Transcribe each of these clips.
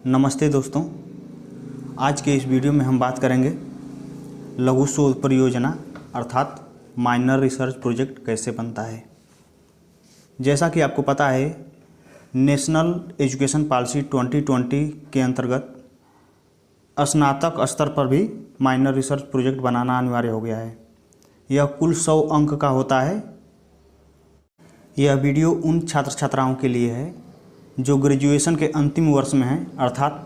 नमस्ते दोस्तों, आज के इस वीडियो में हम बात करेंगे लघु शोध परियोजना अर्थात माइनर रिसर्च प्रोजेक्ट कैसे बनता है। जैसा कि आपको पता है, नेशनल एजुकेशन पॉलिसी 2020 के अंतर्गत स्नातक स्तर पर भी माइनर रिसर्च प्रोजेक्ट बनाना अनिवार्य हो गया है। यह कुल 100 अंक का होता है। यह वीडियो उन छात्र छात्राओं के लिए है जो ग्रेजुएशन के अंतिम वर्ष में हैं, अर्थात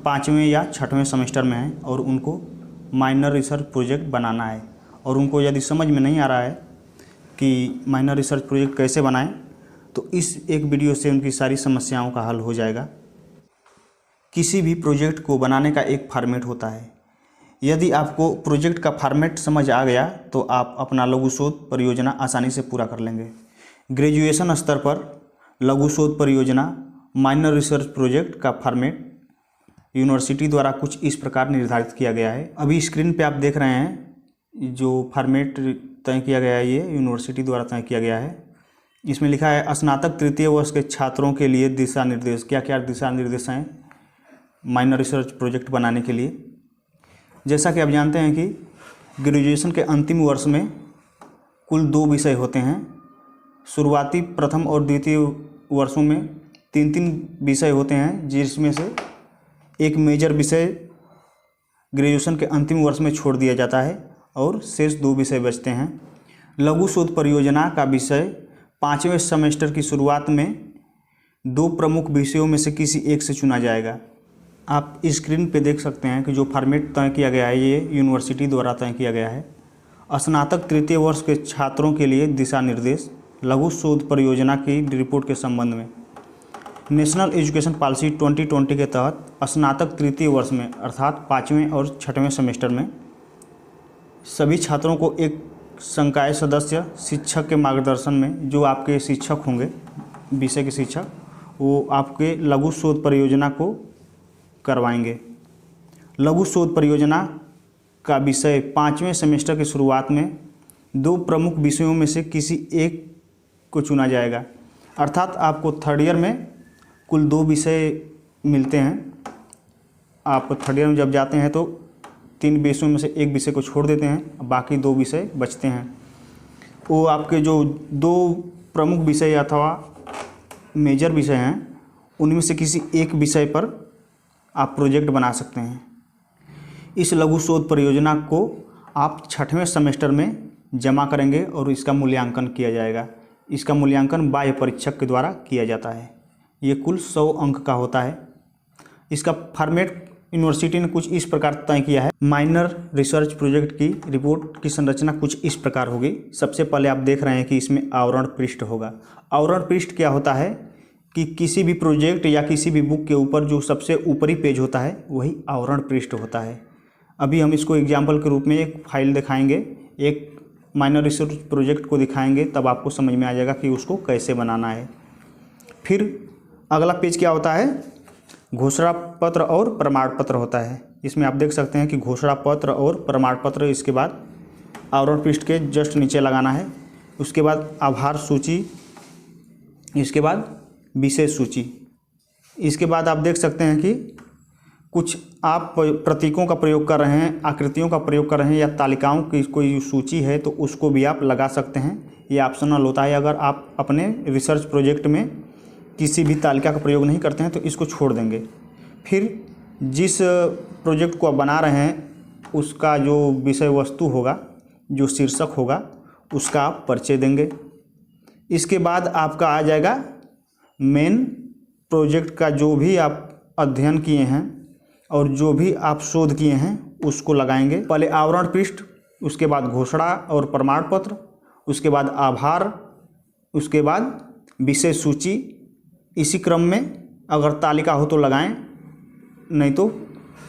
5वें या 6वें सेमेस्टर में हैं और उनको माइनर रिसर्च प्रोजेक्ट बनाना है। और उनको यदि समझ में नहीं आ रहा है कि माइनर रिसर्च प्रोजेक्ट कैसे बनाएं, तो इस एक वीडियो से उनकी सारी समस्याओं का हल हो जाएगा। किसी भी प्रोजेक्ट को बनाने का एक फॉर्मेट होता है। यदि आपको प्रोजेक्ट का फॉर्मेट समझ आ गया तो आप अपना लघु शोध परियोजना आसानी से पूरा कर लेंगे। ग्रेजुएशन स्तर पर लघु शोध परियोजना माइनर रिसर्च प्रोजेक्ट का फॉर्मेट यूनिवर्सिटी द्वारा कुछ इस प्रकार निर्धारित किया गया है। अभी स्क्रीन पे आप देख रहे हैं जो फॉर्मेट तय किया गया है, ये यूनिवर्सिटी द्वारा तय किया गया है। इसमें लिखा है स्नातक तृतीय वर्ष के छात्रों के लिए दिशा निर्देश। क्या क्या दिशा निर्देश हैं माइनर रिसर्च प्रोजेक्ट बनाने के लिए। जैसा कि आप जानते हैं कि ग्रेजुएशन के अंतिम वर्ष में कुल 2 विषय होते हैं। शुरुआती प्रथम और द्वितीय वर्षों में 3 विषय होते हैं, जिसमें से एक मेजर विषय ग्रेजुएशन के अंतिम वर्ष में छोड़ दिया जाता है और शेष 2 विषय बचते हैं। लघु शोध परियोजना का विषय 5वें सेमेस्टर की शुरुआत में 2 प्रमुख विषयों में से किसी एक से चुना जाएगा। आप स्क्रीन पे देख सकते हैं कि जो फॉर्मेट तय किया गया है ये यूनिवर्सिटी द्वारा तय किया गया है। स्नातक तृतीय वर्ष के छात्रों के लिए दिशा निर्देश लघु शोध परियोजना की रिपोर्ट के संबंध में। नेशनल एजुकेशन पॉलिसी 2020 के तहत स्नातक तृतीय वर्ष में अर्थात 5वें और 6वें सेमेस्टर में सभी छात्रों को एक संकाय सदस्य शिक्षक के मार्गदर्शन में, जो आपके शिक्षक होंगे विषय के शिक्षक, वो आपके लघु शोध परियोजना को करवाएंगे। लघु शोध परियोजना का विषय 5वें सेमेस्टर की शुरुआत में 2 प्रमुख विषयों में से किसी एक को चुना जाएगा। अर्थात आपको थर्ड ईयर में कुल 2 विषय मिलते हैं। आप थर्ड ईयर में जब जाते हैं तो 3 विषयों में से एक विषय को छोड़ देते हैं, बाकी 2 विषय बचते हैं। वो आपके जो 2 प्रमुख विषय अथवा मेजर विषय हैं, उनमें से किसी एक विषय पर आप प्रोजेक्ट बना सकते हैं। इस लघु शोध परियोजना को आप 6वें सेमेस्टर में जमा करेंगे और इसका मूल्यांकन किया जाएगा। इसका मूल्यांकन बाह्य परीक्षक के द्वारा किया जाता है। ये कुल 100 अंक का होता है। इसका फॉर्मेट यूनिवर्सिटी ने कुछ इस प्रकार तय किया है। माइनर रिसर्च प्रोजेक्ट की रिपोर्ट की संरचना कुछ इस प्रकार होगी। सबसे पहले आप देख रहे हैं कि इसमें आवरण पृष्ठ होगा। आवरण पृष्ठ क्या होता है कि किसी भी प्रोजेक्ट या किसी भी बुक के ऊपर जो सबसे ऊपरी पेज होता है वही आवरण पृष्ठ होता है। अभी हम इसको एग्जाम्पल के रूप में एक फाइल दिखाएंगे, एक माइनर रिसर्च प्रोजेक्ट को दिखाएंगे, तब आपको समझ में आ जाएगा कि उसको कैसे बनाना है। फिर अगला पेज क्या होता है, घोषणा पत्र और प्रमाण पत्र होता है। इसमें आप देख सकते हैं कि घोषणा पत्र और प्रमाण पत्र इसके बाद आवरण पृष्ठ के जस्ट नीचे लगाना है। उसके बाद आभार सूची, इसके बाद विशेष सूची। इसके बाद आप देख सकते हैं कि कुछ आप प्रतीकों का प्रयोग कर रहे हैं, आकृतियों का प्रयोग कर रहे हैं या तालिकाओं की कोई सूची है तो उसको भी आप लगा सकते हैं। ये ऑप्शनल होता है। अगर आप अपने रिसर्च प्रोजेक्ट में किसी भी तालिका का प्रयोग नहीं करते हैं तो इसको छोड़ देंगे। फिर जिस प्रोजेक्ट को आप बना रहे हैं उसका जो विषय वस्तु होगा, जो शीर्षक होगा, उसका आप परिचय देंगे। इसके बाद आपका आ जाएगा मेन प्रोजेक्ट का जो भी आप अध्ययन किए हैं और जो भी आप शोध किए हैं उसको लगाएंगे। पहले आवरण पृष्ठ, उसके बाद घोषणा और प्रमाण पत्र, उसके बाद आभार, उसके बाद विषय सूची। इसी क्रम में अगर तालिका हो तो लगाएं, नहीं तो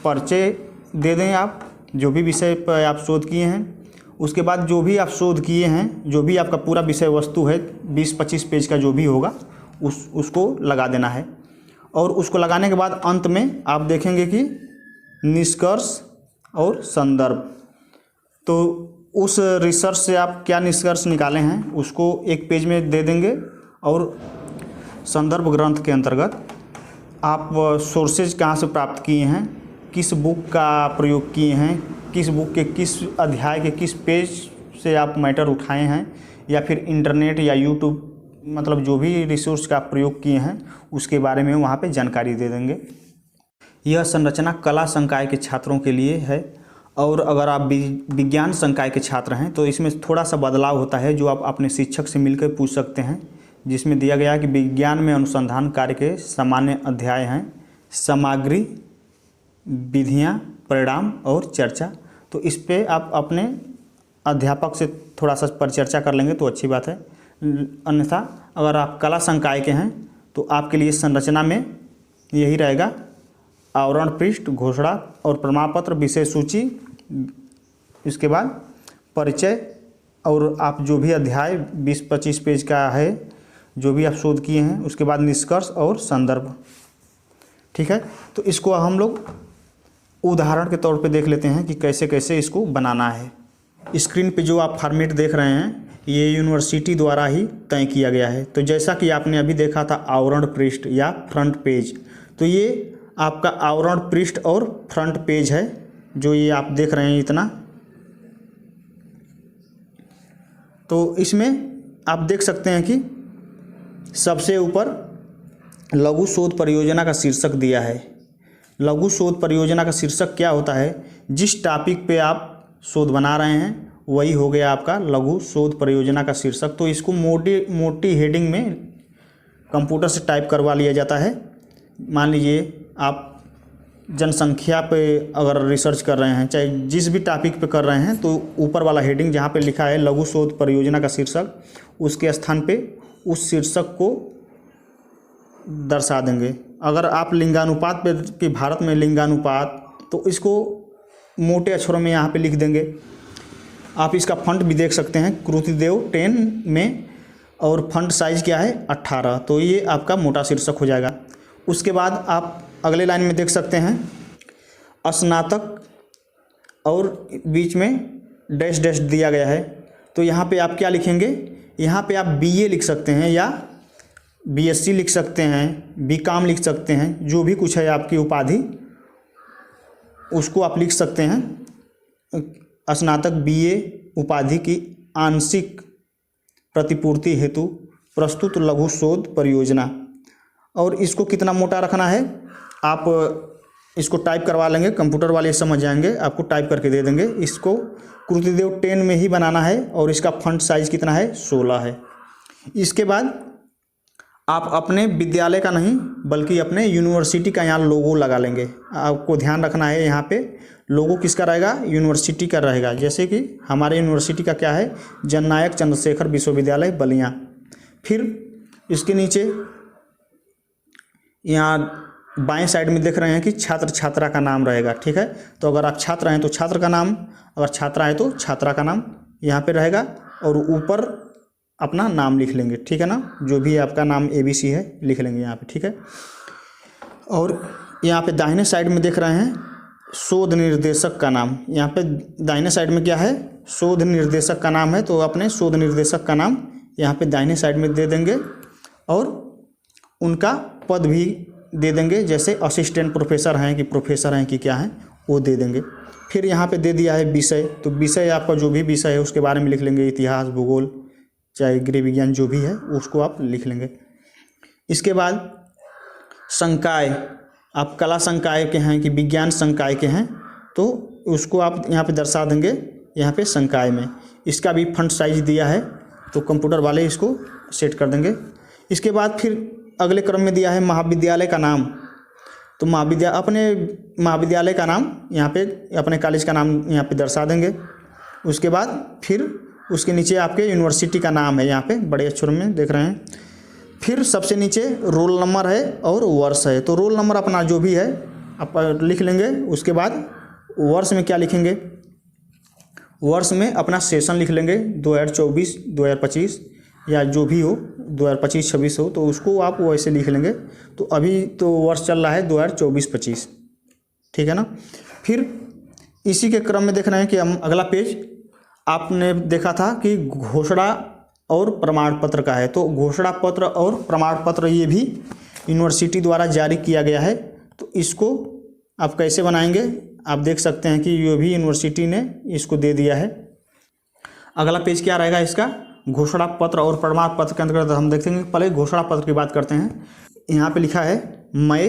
परिचय दे दें आप जो भी विषय पर आप शोध किए हैं। उसके बाद जो भी आप शोध किए हैं, जो भी आपका पूरा विषय वस्तु है 20-25 पेज का जो भी होगा उसको लगा देना है। और उसको लगाने के बाद अंत में आप देखेंगे कि निष्कर्ष और संदर्भ। तो उस रिसर्च से आप क्या निष्कर्ष निकाले हैं उसको एक पेज में दे देंगे और संदर्भ ग्रंथ के अंतर्गत आप सोर्सेज कहाँ से प्राप्त किए हैं, किस बुक का प्रयोग किए हैं, किस बुक के किस अध्याय के किस पेज से आप मैटर उठाए हैं, या फिर इंटरनेट या यूट्यूब, मतलब जो भी रिसोर्स का प्रयोग किए हैं उसके बारे में वहाँ पे जानकारी दे देंगे। यह संरचना कला संकाय के छात्रों के लिए है, और अगर आप विज्ञान संकाय के छात्र हैं तो इसमें थोड़ा सा बदलाव होता है जो आप अपने शिक्षक से मिलकर पूछ सकते हैं, जिसमें दिया गया है कि विज्ञान में अनुसंधान कार्य के सामान्य अध्याय हैं सामग्री, विधियाँ, परिणाम और चर्चा। तो इस पे आप अपने अध्यापक से थोड़ा सा परिचर्चा कर लेंगे तो अच्छी बात है। अन्यथा अगर आप कला संकाय के हैं तो आपके लिए संरचना में यही रहेगा: आवरण पृष्ठ, घोषणा और प्रमाण पत्र, विषय सूची, इसके बाद परिचय, और आप जो भी अध्याय 20-25 पेज का है जो भी आप शोध किए हैं, उसके बाद निष्कर्ष और संदर्भ। ठीक है, तो इसको हम लोग उदाहरण के तौर पे देख लेते हैं कि कैसे कैसे इसको बनाना है। स्क्रीन पे जो आप फॉर्मेट देख रहे हैं ये यूनिवर्सिटी द्वारा ही तय किया गया है। तो जैसा कि आपने अभी देखा था आवरण पृष्ठ या फ्रंट पेज, तो ये आपका आवरण पृष्ठ और फ्रंट पेज है जो ये आप देख रहे हैं इतना। तो इसमें आप देख सकते हैं कि सबसे ऊपर लघु शोध परियोजना का शीर्षक दिया है। लघु शोध परियोजना का शीर्षक क्या होता है? जिस टॉपिक पे आप शोध बना रहे हैं वही हो गया आपका लघु शोध परियोजना का शीर्षक। तो इसको मोटी हेडिंग में कंप्यूटर से टाइप करवा लिया जाता है। मान लीजिए आप जनसंख्या पे अगर रिसर्च कर रहे हैं, चाहे जिस भी टॉपिक पे कर रहे हैं, तो ऊपर वाला हेडिंग जहाँ पे लिखा है लघु शोध परियोजना का शीर्षक, उसके स्थान पे उस शीर्षक को दर्शा देंगे। अगर आप लिंगानुपात पे कि भारत में लिंगानुपात, तो इसको मोटे अक्षरों में यहाँ पे लिख देंगे। आप इसका फंट भी देख सकते हैं, कृतिदेव 10 में, और फंट साइज क्या है 18। तो ये आपका मोटा शीर्षक हो जाएगा। उसके बाद आप अगले लाइन में देख सकते हैं स्नातक, और बीच में डैश डैश दिया गया है। तो यहाँ पे आप क्या लिखेंगे? यहाँ पे आप BA लिख सकते हैं या BSc लिख सकते हैं, BCom लिख सकते हैं, जो भी कुछ है आपकी उपाधि उसको आप लिख सकते हैं। स्नातक BA उपाधि की आंशिक प्रतिपूर्ति हेतु प्रस्तुत लघु शोध परियोजना। और इसको कितना मोटा रखना है आप इसको टाइप करवा लेंगे, कंप्यूटर वाले समझ जाएंगे, आपको टाइप करके दे देंगे। इसको कृतिदेव 10 में ही बनाना है और इसका फंट साइज कितना है 16 है। इसके बाद आप अपने विद्यालय का नहीं बल्कि अपने यूनिवर्सिटी का यहाँ लोगो लगा लेंगे। आपको ध्यान रखना है यहाँ पे लोगो किसका रहेगा? यूनिवर्सिटी का रहेगा। जैसे कि हमारे यूनिवर्सिटी का क्या है? जननायक चंद्रशेखर विश्वविद्यालय बलिया। फिर इसके नीचे यहाँ बाएं साइड में देख रहे हैं कि छात्र छात्रा का नाम रहेगा। ठीक है, तो अगर आप छात्र हैं तो छात्र का नाम, अगर छात्रा है तो छात्रा का नाम यहाँ पे रहेगा, और ऊपर अपना नाम लिख लेंगे। ठीक है ना, जो भी आपका नाम ABC है लिख लेंगे यहाँ पे। ठीक है, और यहाँ पे दाहिने साइड में देख रहे हैं शोध निर्देशक का नाम। यहाँ पे दाहिने साइड में क्या है? शोध निर्देशक का नाम है। तो अपने शोध निर्देशक का नाम यहाँ पे दाहिने साइड में दे देंगे, और उनका पद भी दे देंगे, जैसे असिस्टेंट प्रोफेसर हैं कि प्रोफेसर हैं कि क्या हैं, वो दे देंगे। फिर यहाँ पे दे दिया है विषय, तो विषय आपका जो भी विषय है उसके बारे में लिख लेंगे, इतिहास, भूगोल, चाहे गृह विज्ञान जो भी है उसको आप लिख लेंगे। इसके बाद संकाय, आप कला संकाय के हैं कि विज्ञान संकाय के हैं, तो उसको आप यहाँ पे दर्शा देंगे यहाँ पे संकाय में। इसका भी फंट साइज दिया है, तो कंप्यूटर वाले इसको सेट कर देंगे। इसके बाद फिर अगले क्रम में दिया है महाविद्यालय का नाम, तो अपने महाविद्यालय का नाम यहाँ पे, अपने कॉलेज का नाम यहाँ पे दर्शा देंगे। उसके बाद फिर उसके नीचे आपके यूनिवर्सिटी का नाम है, यहाँ पे बड़े अक्षरों में देख रहे हैं। फिर सबसे नीचे रोल नंबर है और वर्ष है, तो रोल नंबर अपना जो भी है आप लिख लेंगे। उसके बाद वर्ष में क्या लिखेंगे? वर्ष में अपना सेशन लिख लेंगे, 2024 2025 या जो भी हो, 2025-26 हो, तो उसको आप वैसे लिख लेंगे। तो अभी तो वर्ष चल रहा है 2024-25। ठीक है ना। फिर इसी के क्रम में देख रहे हैं कि हम अगला पेज आपने देखा था कि घोषणा और प्रमाण पत्र का है, तो घोषणा पत्र और प्रमाण पत्र ये भी यूनिवर्सिटी द्वारा जारी किया गया है। तो इसको आप कैसे बनाएंगे, आप देख सकते हैं कि ये भी यूनिवर्सिटी ने इसको दे दिया है। अगला पेज क्या रहेगा इसका, घोषणा पत्र और प्रमाण पत्र के अंतर्गत हम देखेंगे। पहले घोषणा पत्र की बात करते हैं। यहाँ पे लिखा है मय,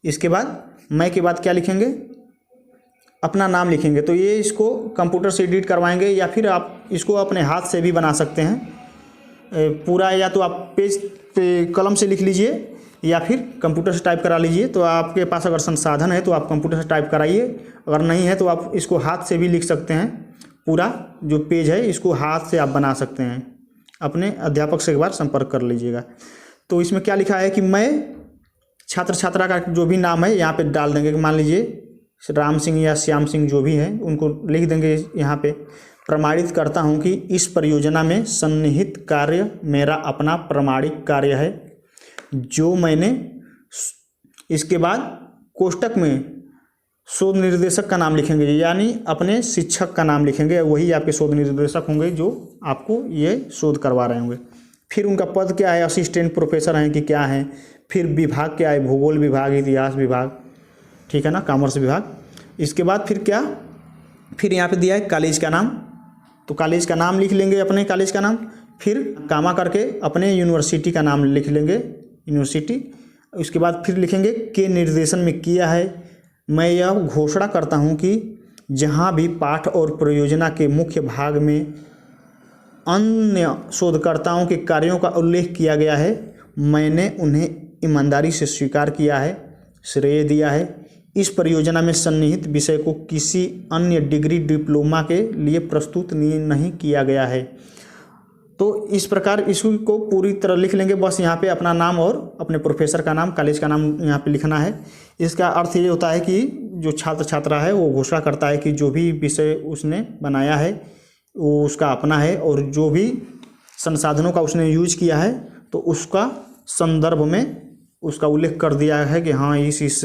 इसके बाद मय के बाद क्या लिखेंगे, अपना नाम लिखेंगे। तो ये इसको कंप्यूटर से एडिट करवाएंगे या फिर आप इसको अपने हाथ से भी बना सकते हैं पूरा, या तो आप पेज पे कलम से लिख लीजिए या फिर कंप्यूटर से टाइप करा लीजिए। तो आपके पास अगर संसाधन है तो आप कंप्यूटर से टाइप कराइए, अगर नहीं है तो आप इसको हाथ से भी लिख सकते हैं। पूरा जो पेज है इसको हाथ से आप बना सकते हैं। अपने अध्यापक से एक बार संपर्क कर लीजिएगा। तो इसमें क्या लिखा है कि मैं छात्र छात्रा का जो भी नाम है यहाँ पे डाल देंगे। मान लीजिए राम सिंह या श्याम सिंह जो भी हैं उनको लिख देंगे यहाँ पे। प्रमाणित करता हूँ कि इस परियोजना में सन्निहित कार्य मेरा अपना प्रमाणिक कार्य है जो मैंने, इसके बाद कोष्टक में शोध निर्देशक का नाम लिखेंगे, यानी अपने शिक्षक का नाम लिखेंगे, वही आपके शोध निर्देशक होंगे जो आपको ये शोध करवा रहे होंगे। फिर उनका पद क्या है, असिस्टेंट प्रोफेसर हैं कि क्या हैं। फिर विभाग क्या है, भूगोल विभाग, इतिहास विभाग, ठीक है ना, कॉमर्स विभाग। इसके बाद फिर क्या, फिर यहाँ पे दिया है कॉलेज का नाम, तो कॉलेज का नाम लिख लेंगे, अपने कॉलेज का नाम। फिर कामा करके अपने यूनिवर्सिटी का नाम लिख लेंगे, यूनिवर्सिटी। उसके बाद फिर लिखेंगे के निर्देशन में किया है। मैं यह घोषणा करता हूँ कि जहाँ भी पाठ और परियोजना के मुख्य भाग में अन्य शोधकर्ताओं के कार्यों का उल्लेख किया गया है, मैंने उन्हें ईमानदारी से स्वीकार किया है, श्रेय दिया है। इस परियोजना में सन्निहित विषय को किसी अन्य डिग्री डिप्लोमा के लिए प्रस्तुत नहीं किया गया है। तो इस प्रकार इसको पूरी तरह लिख लेंगे। बस यहाँ पे अपना नाम और अपने प्रोफेसर का नाम, कॉलेज का नाम यहाँ पे लिखना है। इसका अर्थ ये होता है कि जो छात्र छात्रा है वो घोषणा करता है कि जो भी विषय उसने बनाया है वो उसका अपना है, और जो भी संसाधनों का उसने यूज किया है तो उसका संदर्भ में उसका उल्लेख कर दिया है कि हाँ इस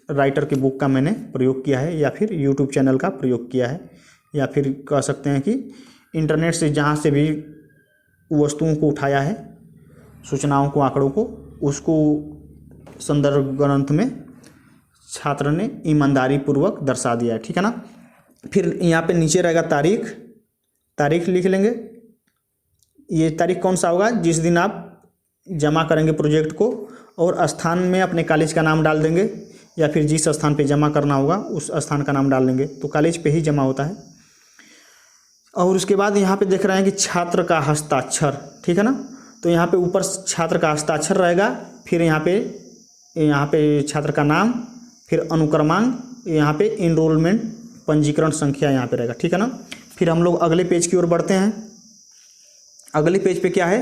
राइटर की बुक का मैंने प्रयोग किया है, या फिर यूट्यूब चैनल का प्रयोग किया है, या फिर कह सकते हैं कि इंटरनेट से जहाँ से भी वस्तुओं को उठाया है, सूचनाओं को, आंकड़ों को, उसको संदर्भ ग्रंथ में छात्र ने ईमानदारी पूर्वक दर्शा दिया है, ठीक है ना। फिर यहाँ पे नीचे रहेगा तारीख, तारीख लिख लेंगे। ये तारीख कौन सा होगा, जिस दिन आप जमा करेंगे प्रोजेक्ट को, और स्थान में अपने कॉलेज का नाम डाल देंगे, या फिर जिस स्थान पे जमा करना होगा उस स्थान का नाम डाल देंगे। तो कॉलेज पे ही जमा होता है। और उसके बाद यहाँ पे देख रहे हैं कि छात्र का हस्ताक्षर, ठीक है ना। तो यहाँ पे ऊपर छात्र का हस्ताक्षर रहेगा, फिर यहाँ पे छात्र का नाम, फिर अनुक्रमांक, यहाँ पे इनरोलमेंट पंजीकरण संख्या यहाँ पे रहेगा, ठीक है ना। फिर हम लोग अगले पेज की ओर बढ़ते हैं। अगले पेज पे क्या है,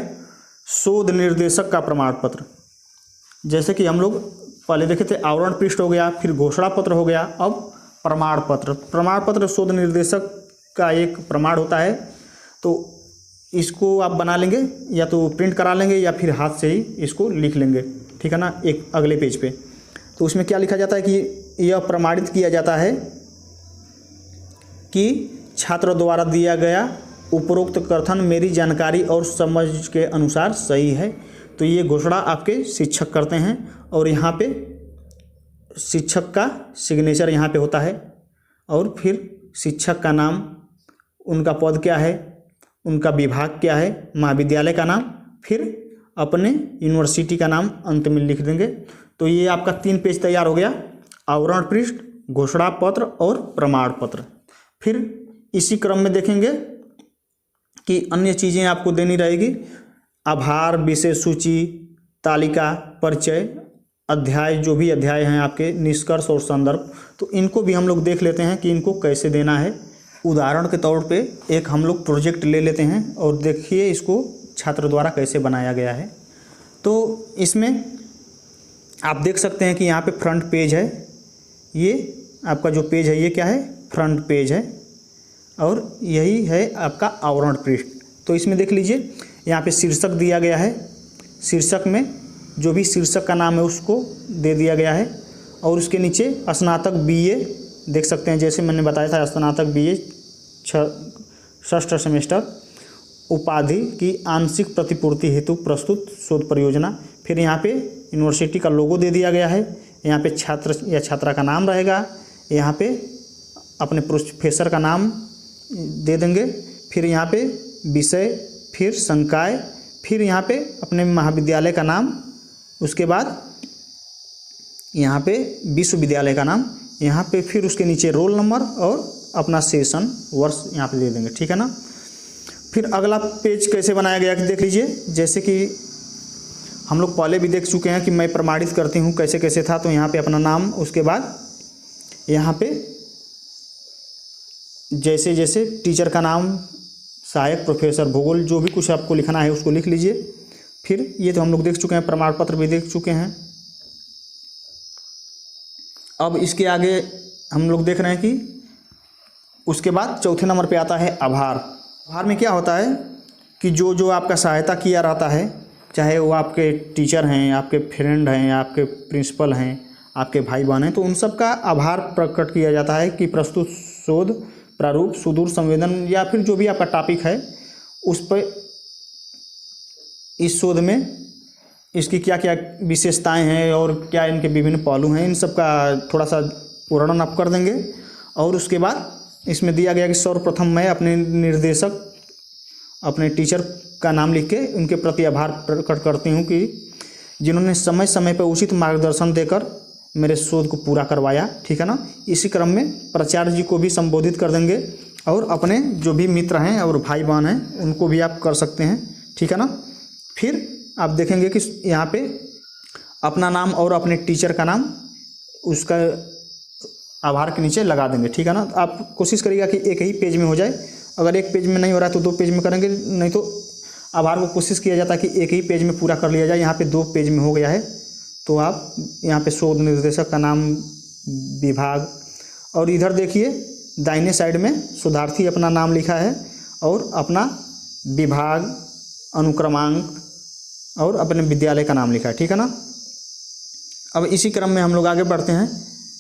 शोध निर्देशक का प्रमाण पत्र। जैसे कि हम लोग पहले देखे थे आवरण पृष्ठ हो गया, फिर घोषणा पत्र हो गया, अब प्रमाण पत्र। प्रमाण पत्र शोध निर्देशक का एक प्रमाण होता है। तो इसको आप बना लेंगे, या तो प्रिंट करा लेंगे या फिर हाथ से ही इसको लिख लेंगे, ठीक है ना, एक अगले पेज पे। तो उसमें क्या लिखा जाता है कि यह प्रमाणित किया जाता है कि छात्र द्वारा दिया गया उपरोक्त कथन मेरी जानकारी और समझ के अनुसार सही है। तो ये घोषणा आपके शिक्षक करते हैं, और यहाँ पे शिक्षक का सिग्नेचर यहाँ पे होता है, और फिर शिक्षक का नाम, उनका पद क्या है, उनका विभाग क्या है, महाविद्यालय का नाम, फिर अपने यूनिवर्सिटी का नाम अंत में लिख देंगे। तो ये आपका 3 पेज तैयार हो गया, आवरण पृष्ठ, घोषणा पत्र और प्रमाण पत्र। फिर इसी क्रम में देखेंगे कि अन्य चीज़ें आपको देनी रहेगी, आभार, विषय सूची, तालिका, परिचय, अध्याय, जो भी अध्याय हैं आपके, निष्कर्ष और संदर्भ। तो इनको भी हम लोग देख लेते हैं कि इनको कैसे देना है। उदाहरण के तौर पे एक हम लोग प्रोजेक्ट ले लेते हैं और देखिए इसको छात्र द्वारा कैसे बनाया गया है। तो इसमें आप देख सकते हैं कि यहाँ पे फ्रंट पेज है, ये आपका जो पेज है ये क्या है, फ्रंट पेज है, और यही है आपका आवरण पृष्ठ। तो इसमें देख लीजिए यहाँ पे शीर्षक दिया गया है, शीर्षक में जो भी शीर्षक का नाम है उसको दे दिया गया है, और उसके नीचे स्नातक BA देख सकते हैं, जैसे मैंने बताया था स्नातक BA 6th सेमेस्टर, उपाधि की आंशिक प्रतिपूर्ति हेतु प्रस्तुत शोध परियोजना। फिर यहाँ पे यूनिवर्सिटी का लोगो दे दिया गया है, यहाँ पे छात्र या छात्रा का नाम रहेगा, यहाँ पे अपने प्रोफेसर का नाम दे देंगे, फिर यहाँ पे विषय, फिर संकाय, फिर यहाँ पे अपने महाविद्यालय का नाम, उसके बाद यहाँ पे विश्वविद्यालय का नाम, यहाँ पे फिर उसके नीचे रोल नंबर और अपना सेशन वर्ष यहाँ पे दे देंगे, ठीक है ना। फिर अगला पेज कैसे बनाया गया देख लीजिए। जैसे कि हम लोग पहले भी देख चुके हैं कि मैं प्रमाणित करती हूँ कैसे कैसे था। तो यहाँ पे अपना नाम, उसके बाद यहाँ पे जैसे जैसे टीचर का नाम, सहायक प्रोफेसर, भूगोल, जो भी कुछ आपको लिखना है उसको लिख लीजिए। फिर ये तो हम लोग देख चुके हैं, प्रमाण पत्र भी देख चुके हैं। अब इसके आगे हम लोग देख रहे हैं कि उसके बाद चौथे नंबर पे आता है आभार। आभार में क्या होता है कि जो आपका सहायता किया रहता है, चाहे वो आपके टीचर हैं, आपके फ्रेंड हैं, आपके प्रिंसिपल हैं, आपके भाई बहन हैं, तो उन सब का आभार प्रकट किया जाता है कि प्रस्तुत शोध प्रारूप सुदूर संवेदन या फिर जो भी आपका टॉपिक है उस पर, इस शोध में इसकी क्या क्या विशेषताएं हैं और क्या इनके विभिन्न पहलू हैं, इन सब का थोड़ा सा वर्णन आप कर देंगे। और उसके बाद इसमें दिया गया कि सर्वप्रथम मैं अपने निर्देशक, अपने टीचर का नाम लिख के उनके प्रति आभार प्रकट करती हूँ कि जिन्होंने समय समय पर उचित मार्गदर्शन देकर मेरे शोध को पूरा करवाया, ठीक है ना। इसी क्रम में प्राचार्य जी को भी संबोधित कर देंगे और अपने जो भी मित्र हैं और भाई बहन हैं उनको भी आप कर सकते हैं, ठीक है ना। फिर आप देखेंगे कि यहाँ पे अपना नाम और अपने टीचर का नाम उसका आभार के नीचे लगा देंगे, ठीक है ना। आप कोशिश करिएगा कि एक ही पेज में हो जाए। अगर एक पेज में नहीं हो रहा है तो 2 पेज में करेंगे, नहीं तो आभार को कोशिश किया जाता है कि एक ही पेज में पूरा कर लिया जाए। यहाँ पे 2 पेज में हो गया है, तो आप यहाँ पे शोध निर्देशक का नाम, विभाग, और इधर देखिए दाहिने साइड में शोधार्थी अपना नाम लिखा है और अपना विभाग, अनुक्रमांक और अपने विद्यालय का नाम लिखा है, ठीक है ना। अब इसी क्रम में हम लोग आगे बढ़ते हैं।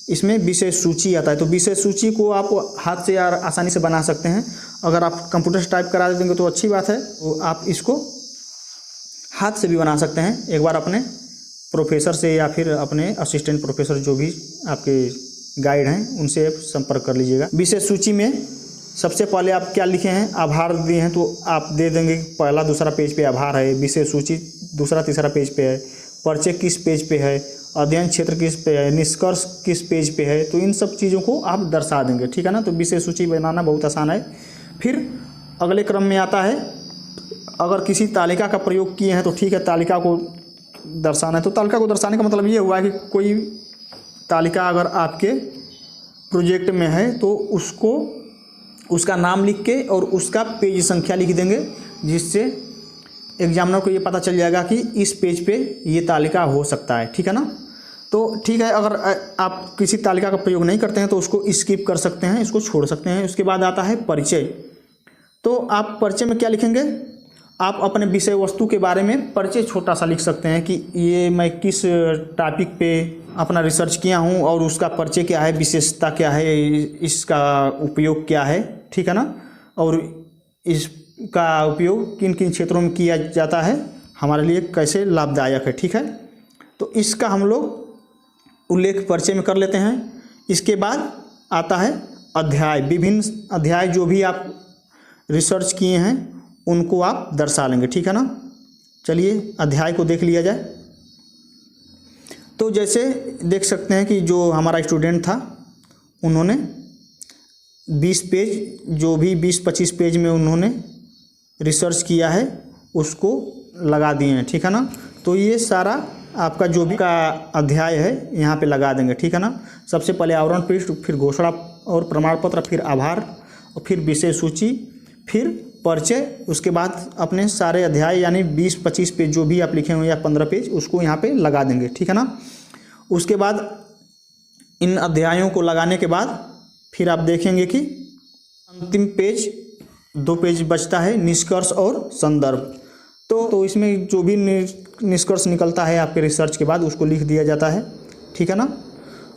इसमें विषय सूची आता है, तो विषय सूची को आप हाथ से या आसानी से बना सकते हैं। अगर आप कंप्यूटर से टाइप करा देंगे तो अच्छी बात है, तो आप इसको हाथ से भी बना सकते हैं। एक बार अपने प्रोफेसर से या फिर अपने असिस्टेंट प्रोफेसर जो भी आपके गाइड हैं उनसे संपर्क कर लीजिएगा। विषय सूची में सबसे पहले आप क्या लिखे हैं, आभार दिए हैं तो आप दे देंगे पहला दूसरा पेज पे आभार है, विषय सूची दूसरा तीसरा पेज पे है, परिचय किस पेज पे है, अध्ययन क्षेत्र किस पे है, निष्कर्ष किस पेज पे है, तो इन सब चीज़ों को आप दर्शा देंगे, ठीक है ना। तो विषय सूची बनाना बहुत आसान है। फिर अगले क्रम में आता है, अगर किसी तालिका का प्रयोग किए हैं तो ठीक है, तालिका को दर्शाना है। तो तालिका को दर्शाने का मतलब ये हुआ कि कोई तालिका अगर आपके प्रोजेक्ट में है तो उसको, उसका नाम लिख के और उसका पेज संख्या लिख देंगे, जिससे एग्जामिनर को ये पता चल जाएगा कि इस पेज पे ये तालिका हो सकता है, ठीक है ना। तो ठीक है, अगर आप किसी तालिका का प्रयोग नहीं करते हैं तो उसको स्किप कर सकते हैं, इसको छोड़ सकते हैं। उसके बाद आता है परिचय। तो आप परिचय में क्या लिखेंगे, आप अपने विषय वस्तु के बारे में परिचय छोटा सा लिख सकते हैं कि ये मैं किस टॉपिक पे अपना रिसर्च किया हूँ और उसका परिचय क्या है, विशेषता क्या है, इसका उपयोग क्या है, ठीक है ना, और इसका उपयोग किन किन क्षेत्रों में किया जाता है, हमारे लिए कैसे लाभदायक है, ठीक है। तो इसका हम लोग उल्लेख परिचय में कर लेते हैं। इसके बाद आता है अध्याय। विभिन्न अध्याय जो भी आप रिसर्च किए हैं उनको आप दर्शा लेंगे, ठीक है ना। चलिए अध्याय को देख लिया जाए। तो जैसे देख सकते हैं कि जो हमारा स्टूडेंट था उन्होंने 20 पेज, जो भी 20-25 पेज में उन्होंने रिसर्च किया है उसको लगा दिए हैं, ठीक है ना। तो ये सारा आपका जो भी का अध्याय है यहाँ पे लगा देंगे, ठीक है ना। सबसे पहले आवरण पृष्ठ, फिर घोषणा और प्रमाण पत्र, फिर आभार, और फिर विषय सूची, फिर परिचय, उसके बाद अपने सारे अध्याय यानी 20-25 पेज जो भी आप लिखे हुए या 15 पेज उसको यहाँ पे लगा देंगे, ठीक है ना। उसके बाद इन अध्यायों को लगाने के बाद फिर आप देखेंगे कि अंतिम पेज 2 पेज बचता है, निष्कर्ष और संदर्भ। तो इसमें जो भी निष्कर्ष निकलता है आपके रिसर्च के बाद उसको लिख दिया जाता है, ठीक है ना।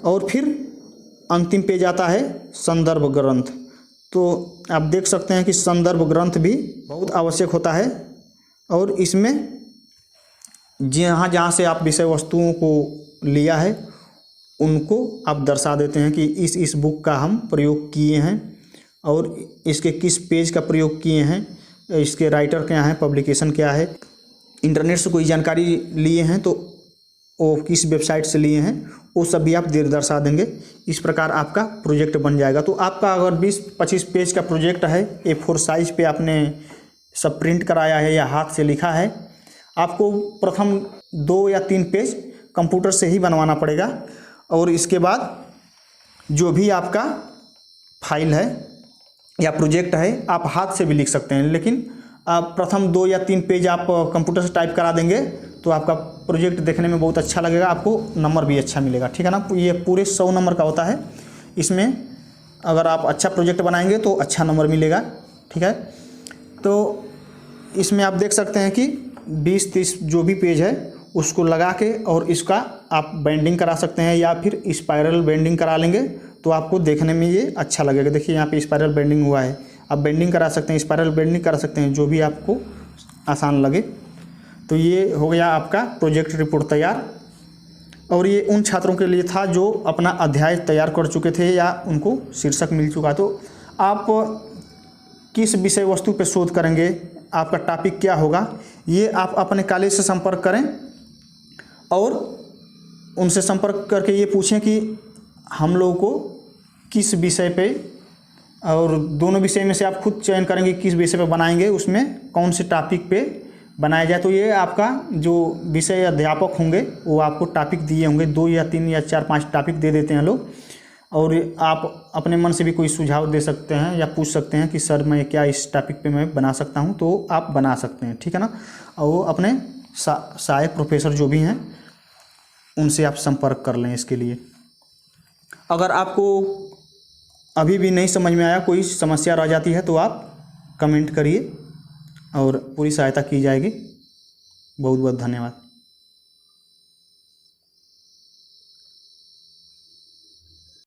और फिर अंतिम पेज आता है संदर्भ ग्रंथ। तो आप देख सकते हैं कि संदर्भ ग्रंथ भी बहुत आवश्यक होता है, और इसमें जहाँ जहाँ से आप विषय वस्तुओं को लिया है उनको आप दर्शा देते हैं कि इस बुक का हम प्रयोग किए हैं और इसके किस पेज का प्रयोग किए हैं, इसके राइटर क्या हैं, पब्लिकेशन क्या है, इंटरनेट से कोई जानकारी लिए हैं तो वो किस वेबसाइट से लिए हैं, वो सब भी आप दर्शा देंगे। इस प्रकार आपका प्रोजेक्ट बन जाएगा। तो आपका अगर 20-25 पेज का प्रोजेक्ट है, A4 साइज पे आपने सब प्रिंट कराया है या हाथ से लिखा है, आपको प्रथम 2 या 3 पेज कंप्यूटर से ही बनवाना पड़ेगा, और इसके बाद जो भी आपका फाइल है या प्रोजेक्ट है आप हाथ से भी लिख सकते हैं, लेकिन आप प्रथम 2 या 3 पेज आप कंप्यूटर से टाइप करा देंगे तो आपका प्रोजेक्ट देखने में बहुत अच्छा लगेगा, आपको नंबर भी अच्छा मिलेगा, ठीक है ना। ये पूरे 100 नंबर का होता है। इसमें अगर आप अच्छा प्रोजेक्ट बनाएंगे तो अच्छा नंबर मिलेगा, ठीक है। तो इसमें आप देख सकते हैं कि 20-30 जो भी पेज है उसको लगा के और इसका आप बेंडिंग करा सकते हैं या फिर स्पाइरल बेंडिंग करा लेंगे तो आपको देखने में ये अच्छा लगेगा। देखिए यहाँ पे स्पाइरल बेंडिंग हुआ है, आप बेंडिंग करा सकते हैं, स्पाइरल बेंडिंग करा सकते हैं, जो भी आपको आसान लगे। तो ये हो गया आपका प्रोजेक्ट रिपोर्ट तैयार। और ये उन छात्रों के लिए था जो अपना अध्याय तैयार कर चुके थे या उनको शीर्षक मिल चुका। तो आप किस विषय वस्तु पे शोध करेंगे, आपका टॉपिक क्या होगा, ये आप अपने कॉलेज से संपर्क करें और उनसे संपर्क करके ये पूछें कि हम लोगों को किस विषय पे, और दोनों विषय में से आप खुद चयन करेंगे किस विषय पे बनाएंगे, उसमें कौन से टॉपिक पे बनाया जाए। तो ये आपका जो विषय अध्यापक होंगे वो आपको टॉपिक दिए होंगे, 2 या 3 या 4-5 टॉपिक दे देते हैं लोग, और आप अपने मन से भी कोई सुझाव दे सकते हैं या पूछ सकते हैं कि सर मैं क्या इस टॉपिक पे मैं बना सकता हूँ, तो आप बना सकते हैं, ठीक है ना। और वो अपने सहायक प्रोफेसर जो भी हैं उनसे आप संपर्क कर लें इसके लिए। अगर आपको अभी भी नहीं समझ में आया, कोई समस्या रह जाती है तो आप कमेंट करिए और पूरी सहायता की जाएगी। बहुत बहुत धन्यवाद।